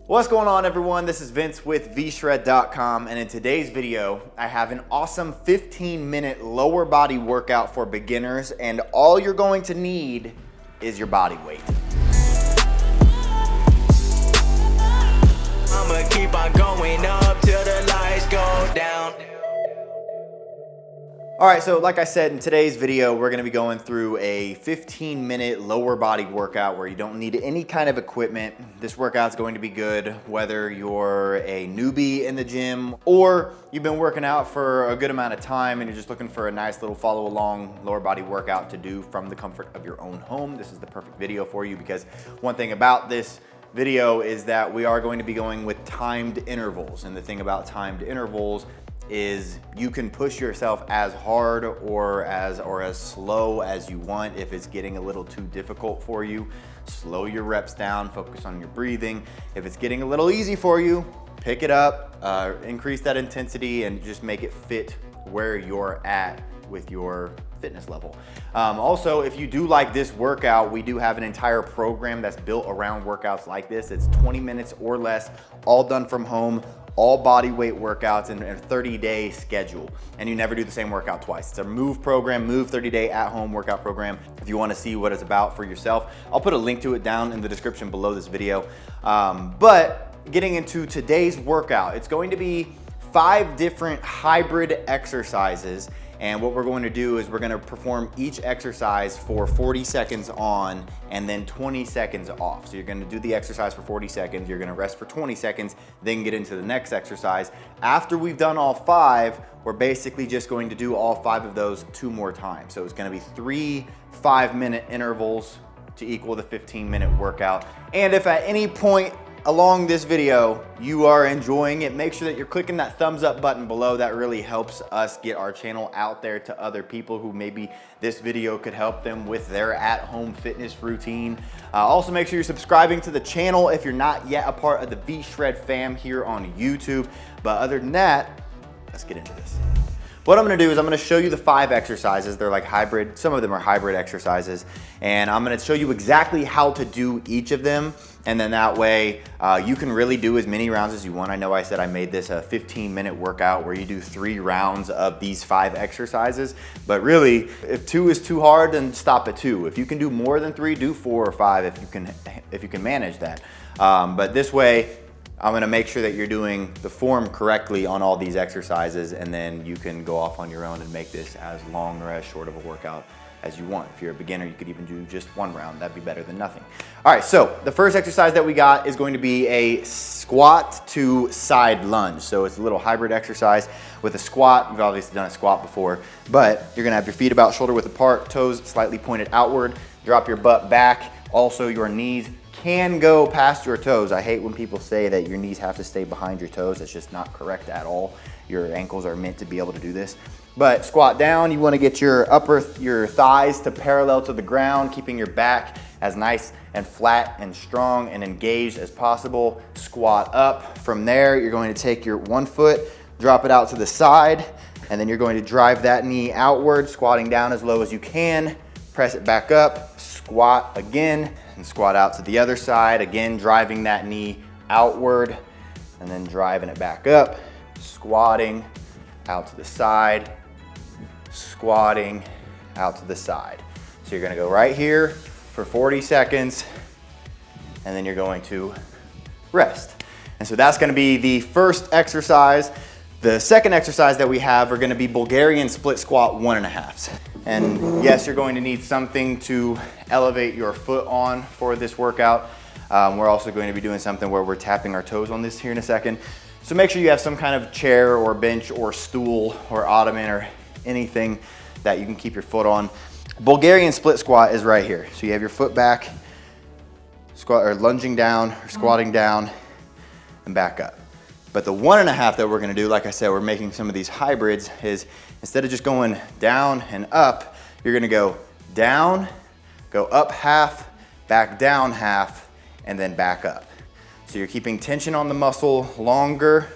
What's going on, everyone? This is Vince with VShred.com, and in today's video I have an awesome 15-minute lower body workout for beginners, and all you're going to need is your body weight. I'ma keep on going up till the lights go down. All right, so like I said, in today's video, we're gonna be going through a 15-minute lower body workout where you don't need any kind of equipment. This workout's going to be good whether you're a newbie in the gym or you've been working out for a good amount of time and you're just looking for a nice little follow along lower body workout to do from the comfort of your own home. This is the perfect video for you, because one thing about this video is that we are going to be going with timed intervals. And the thing about timed intervals is you can push yourself as hard or as slow as you want. If it's getting a little too difficult for you, slow your reps down, focus on your breathing. If it's getting a little easy for you, pick it up, increase that intensity, and just make it fit where you're at with your fitness level. Also, if you do like this workout, we do have an entire program that's built around workouts like this. It's 20 minutes or less, all done from home, all body weight workouts in a 30-day schedule. And you never do the same workout twice. It's a MOVE program, MOVE 30-day at-home workout program. If you wanna see what it's about for yourself, I'll put a link to it down in the description below this video. But getting into today's workout, it's going to be 5 different hybrid exercises. And what we're going to do is we're going to perform each exercise for 40 seconds on and then 20 seconds off. So you're going to do the exercise for 40 seconds, you're going to rest for 20 seconds, then get into the next exercise. After we've done all 5, we're basically just going to do all 5 of those 2 more times. So it's going to be 3 5-minute intervals to equal the 15-minute workout. And if at any point along this video you are enjoying it, make sure that you're clicking that thumbs up button below. That really helps us get our channel out there to other people who maybe this video could help them with their at-home fitness routine. Also, make sure you're subscribing to the channel if you're not yet a part of the VShred fam here on YouTube. But other than that, let's get into this. What I'm gonna do is I'm gonna show you the 5 exercises. They're like hybrid, some of them are hybrid exercises. And I'm gonna show you exactly how to do each of them. And then that way you can really do as many rounds as you want. I know I said I made this a 15-minute workout where you do 3 rounds of these 5 exercises. But really, if 2 is too hard, then stop at 2. If you can do more than 3, do 4 or 5 if you can manage that. But this way, I'm gonna make sure that you're doing the form correctly on all these exercises, and then you can go off on your own and make this as long or as short of a workout as you want. If you're a beginner, you could even do just 1 round. That'd be better than nothing. All right, so the first exercise that we got is going to be a squat to side lunge. So it's a little hybrid exercise with a squat. We've obviously done a squat before, but you're gonna have your feet about shoulder width apart, toes slightly pointed outward, drop your butt back. Also, your knees can go past your toes. I hate when people say that your knees have to stay behind your toes. That's just not correct at all. Your ankles are meant to be able to do this. But squat down, you want to get your thighs to parallel to the ground, keeping your back as nice and flat and strong and engaged as possible. Squat up. From there, you're going to take your 1 foot, drop it out to the side, and then you're going to drive that knee outward, squatting down as low as you can. Press it back up, squat again, and squat out to the other side. Again, driving that knee outward, and then driving it back up, squatting out to the side, squatting out to the side. So you're gonna go right here for 40 seconds, and then you're going to rest. And so that's gonna be the first exercise. The second exercise that we have are gonna be Bulgarian split squat 1.5s. And yes, you're going to need something to elevate your foot on for this workout. We're also going to be doing something where we're tapping our toes on this here in a second. So make sure you have some kind of chair or bench or stool or ottoman or anything that you can keep your foot on. Bulgarian split squat is right here. So you have your foot back, squat or lunging down or squatting down and back up. But the 1.5 that we're gonna do, like I said, we're making some of these hybrids, is instead of just going down and up, you're gonna go down, go up half, back down half, and then back up. So you're keeping tension on the muscle longer.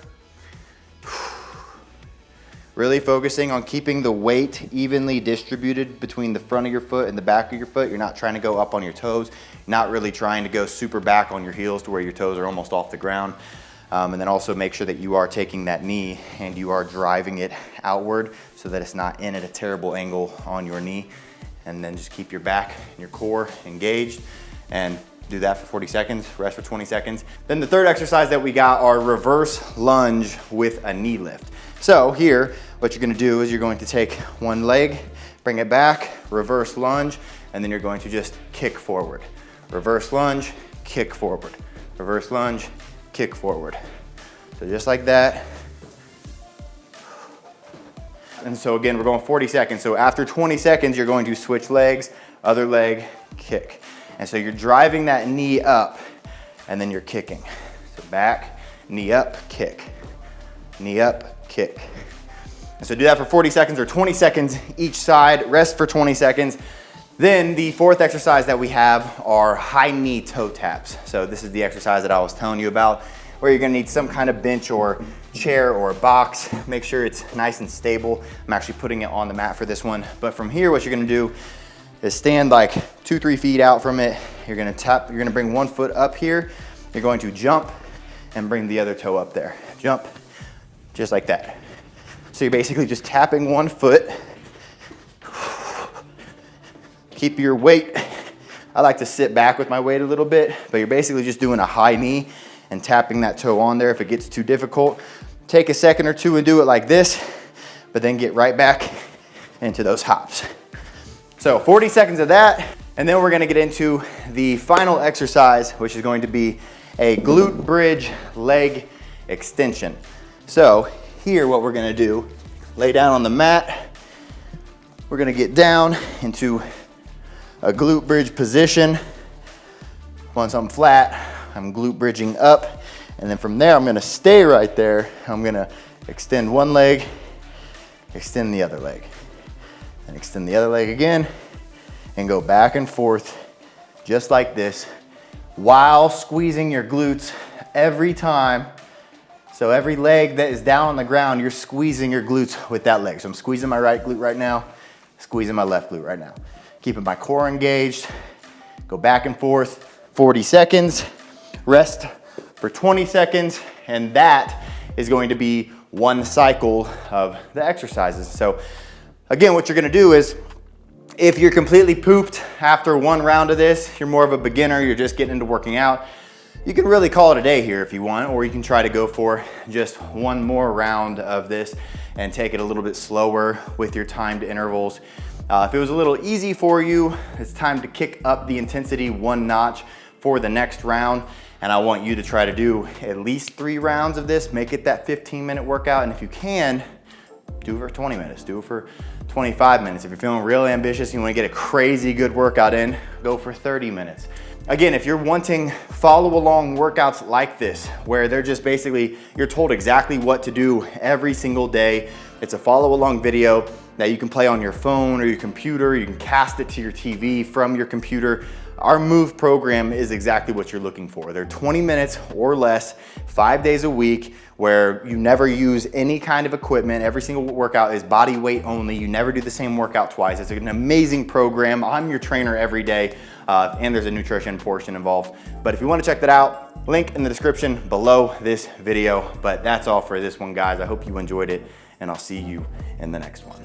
Really focusing on keeping the weight evenly distributed between the front of your foot and the back of your foot. You're not trying to go up on your toes, not really trying to go super back on your heels to where your toes are almost off the ground. And then also make sure that you are taking that knee and you are driving it outward so that it's not in at a terrible angle on your knee. And then just keep your back and your core engaged and do that for 40 seconds, rest for 20 seconds. Then the third exercise that we got are reverse lunge with a knee lift. So here, what you're gonna do is you're going to take one leg, bring it back, reverse lunge, and then you're going to just kick forward. Reverse lunge, kick forward. Reverse lunge, kick forward. So just like that. And so again, we're going 40 seconds. So after 20 seconds, you're going to switch legs, other leg, kick. And so you're driving that knee up and then you're kicking. So back, knee up, kick. Knee up, kick. And so do that for 40 seconds or 20 seconds each side, rest for 20 seconds. Then the fourth exercise that we have are high knee toe taps. So this is the exercise that I was telling you about, where you're gonna need some kind of bench or chair or box. Make sure it's nice and stable. I'm actually putting it on the mat for this one. But from here, what you're gonna do is stand like 2-3 feet out from it. You're gonna bring one foot up here. You're going to jump and bring the other toe up there. Jump, just like that. So you're basically just tapping one foot. Keep your weight. I like to sit back with my weight a little bit, but you're basically just doing a high knee and tapping that toe on there. If it gets too difficult, take a second or two and do it like this, but then get right back into those hops. So 40 seconds of that, and then we're gonna get into the final exercise, which is going to be a glute bridge leg extension. So here, what we're gonna do, lay down on the mat. We're gonna get down into a glute bridge position. Once I'm flat, I'm glute bridging up. And then from there, I'm gonna stay right there. I'm gonna extend one leg, extend the other leg, and extend the other leg again, and go back and forth, just like this, while squeezing your glutes every time. So every leg that is down on the ground, you're squeezing your glutes with that leg. So I'm squeezing my right glute right now, squeezing my left glute right now. Keeping my core engaged, go back and forth, 40 seconds, rest for 20 seconds, and that is going to be one cycle of the exercises. So again, what you're gonna do is, if you're completely pooped after one round of this, you're more of a beginner, you're just getting into working out, you can really call it a day here if you want, or you can try to go for just one more round of this and take it a little bit slower with your timed intervals. If it was a little easy for you, it's time to kick up the intensity one notch for the next round. And I want you to try to do at least 3 rounds of this, make it that 15-minute workout. And if you can, do it for 20 minutes, do it for 25 minutes. If you're feeling real ambitious and you wanna get a crazy good workout in, go for 30 minutes. Again, if you're wanting follow along workouts like this, where they're just basically, you're told exactly what to do every single day. It's a follow along video that you can play on your phone or your computer. You can cast it to your TV from your computer. Our Move program is exactly what you're looking for. They're 20 minutes or less, 5 days a week, where you never use any kind of equipment. Every single workout is body weight only. You never do the same workout twice. It's an amazing program. I'm your trainer every day, and there's a nutrition portion involved. But if you want to check that out, link in the description below this video. But that's all for this one, guys. I hope you enjoyed it, and I'll see you in the next one.